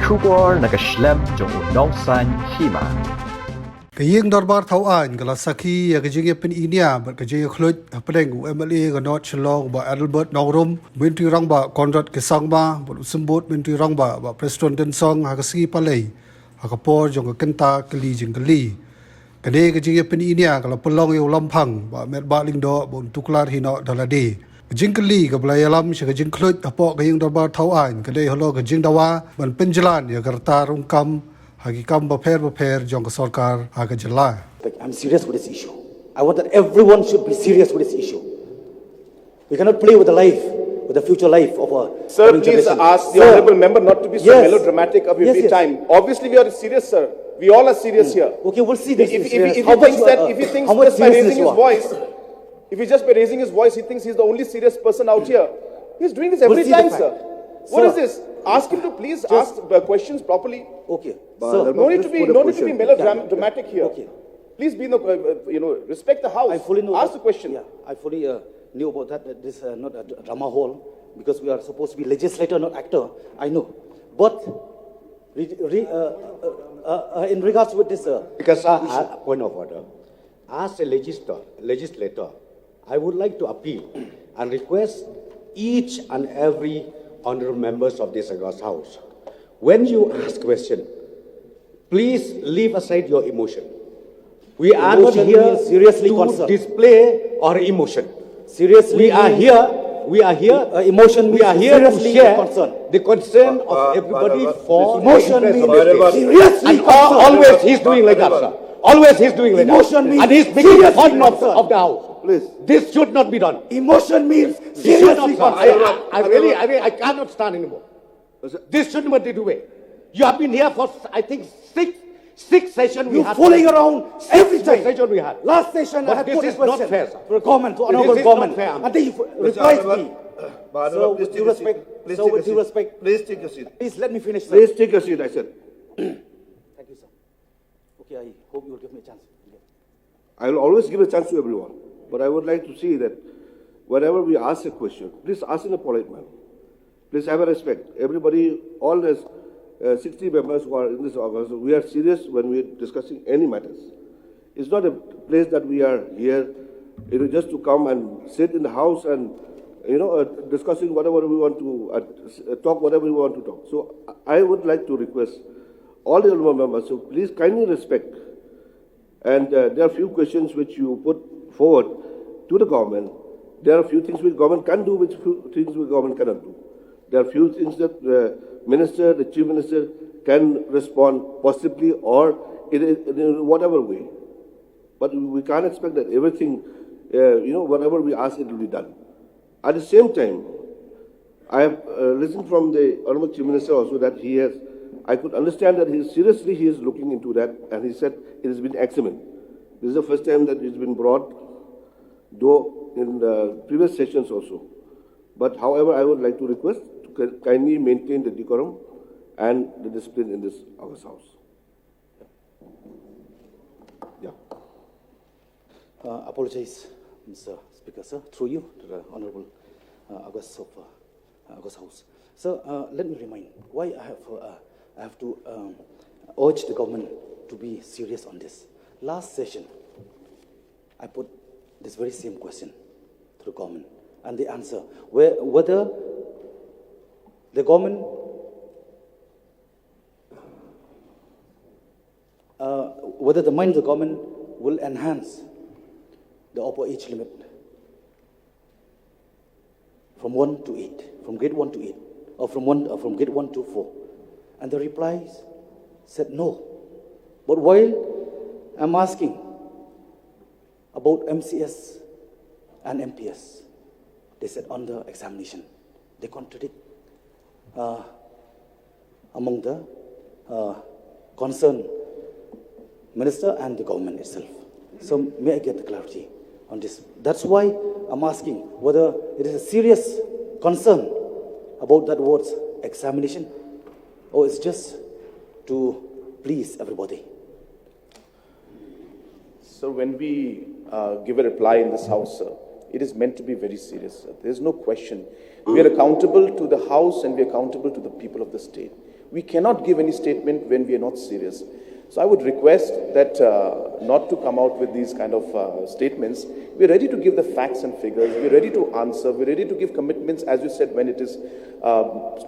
Kubor nakaslem jong unongsan Hima. Kaying darbar tawaan kala saki kajing pen inia bat kajing khlut pedeng MLA ganot chlong ba Adelbert Naurum binti rang ba Conrad kesang ba sembut binti rang ba Prestone den song hakasi palai hakapor jong kenta kali jing kali kane kajing pen inia kala pelong yo lampang ba met ba lingdo bon tuklar hino dalade kajing kali ka belayalam kajing khlut apo kaying darbar tawaan kale holo kajing dawa ban penjalan ya karta rungkam Hakikam baper jong sarkar aga jala. I'm serious with this issue. I want that everyone should be serious with this issue. We cannot play with the life, with the future life of our Sir, please ask the honourable member not to be so melodramatic of every time. Obviously, we are serious, sir. We all are serious here. Okay, we'll see this. If he thinks just by raising his voice, if he just by raising his voice, he thinks he's the only serious person out here. He's doing this every time, sir. What is this? Ask him to please ask the questions properly. Okay. So no need to be melodramatic here. Okay. Please be respect the house. I fully know. Ask the question. Yeah, I fully knew about that. This is not a drama hall because we are supposed to be legislator, not actor. I know, but in regards with this, because point of order, as a legislator, I would like to appeal and request each and every honourable members of this August House, when you ask question, please leave aside your emotion. We are not here seriously to display our emotion. Seriously, we are here. Emotion. We are here to share the concern of everybody for emotion. Seriously, always he's doing like that, sir. Always he's doing like that, and he's making fun of the house. Please. This should not be done. Emotion means seriously. I cannot stand anymore. This should not be the way. You have been here for, I think, six sessions we had. You're fooling around every time. Session we had. Last session I had this put is a question not fair, sir. for a comment, to honourable government. And then you replied to me. So with due respect, please take your seat. Please let me finish, sir. Please take your seat, I said. Thank you, sir. Okay, I hope you will give me a chance. I will always give a chance to everyone. But I would like to see that whenever we ask a question, please ask in a polite manner. Please have a respect. Everybody, all the 60 members who are in this organization, we are serious when we are discussing any matters. It's not a place that we are here just to come and sit in the house and discussing whatever we want to talk, whatever we want to talk. So I would like to request all the honourable members, so please kindly respect. And there are few questions which you put forward to the government. There are a few things which government can do, which few things which government cannot do. There are few things that the minister, the chief minister can respond positively or in whatever way. But we can't expect that everything, whatever we ask, it will be done. At the same time, I have listened from the honorable chief minister also that he has, I could understand that he is looking into that, and he said it has been excellent. This is the first time that it's been brought, though in the previous sessions also. But however, I would like to request to kindly maintain the decorum and the discipline in this August House. Yeah. Apologize, Mr. Speaker, sir, through you to the Honourable August House. Sir, let me remind why I have to urge the government to be serious on this. Last session, I put this very same question to the government, and the answer whether the government whether the mind of the government will enhance the upper age limit from 1 to 8, from grade 1 to 8, or from grade 1 to 4, and the replies said no. But while I'm asking about MCS and MPS, they said under examination. They contradict among the concerned minister and the government itself. So may I get the clarity on this? That's why I'm asking whether it is a serious concern about that word's examination, or it's just to please everybody. So when we give a reply in this house, sir, it is meant to be very serious, sir. There is no question. We are accountable to the house and we are accountable to the people of the state. We cannot give any statement when we are not serious. So I would request that not to come out with these kind of statements. We're ready to give the facts and figures. We're ready to answer. We're ready to give commitments, as you said, when it is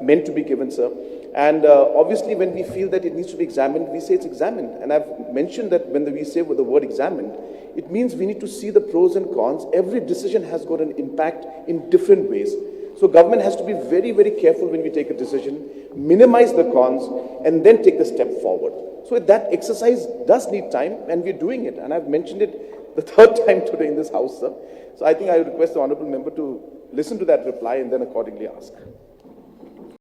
meant to be given, sir. And obviously, when we feel that it needs to be examined, we say it's examined. And I've mentioned that when we say with the word examined, it means we need to see the pros and cons. Every decision has got an impact in different ways. So government has to be very, very careful when we take a decision, minimize the cons, and then take the step forward. So that exercise does need time, and we're doing it. And I've mentioned it the third time today in this house, sir. So I think I would request the honourable member to listen to that reply and then accordingly ask.